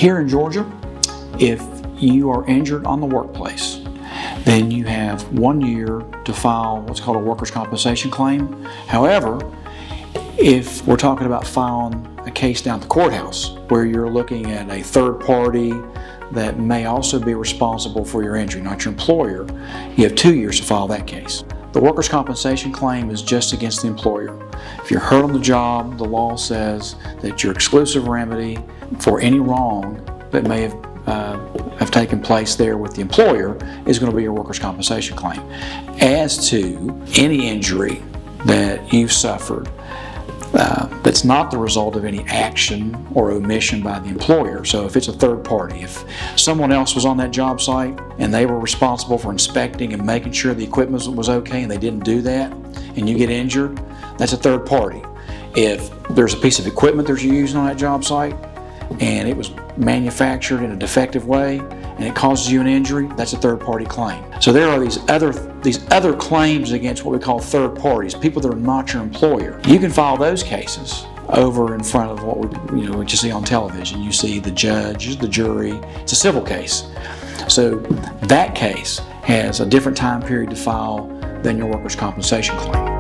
Here in Georgia, if you are injured on the workplace, then you have 1 year to file what's called a workers' compensation claim. However, if we're talking about filing a case down at the courthouse where you're looking at a third party that may also be responsible for your injury, not your employer, you have 2 years to file that case. The workers' compensation claim is just against the employer. If you're hurt on the job, the law says that your exclusive remedy for any wrong that may have taken place there with the employer is going to be your workers' compensation claim. As to any injury that you've suffered that's not the result of any action or omission by the employer. So if it's a third party, if someone else was on that job site and they were responsible for inspecting and making sure the equipment was okay and they didn't do that and you get injured, that's a third party. If there's a piece of equipment that you're using on that job site and it was manufactured in a defective way and it causes you an injury, that's a third party claim. So there are these other claims against what we call third parties, people that are not your employer. You can file those cases over in front of what you see on television. You see the judge, the jury. It's a civil case. So that case has a different time period to file than your workers' compensation claim.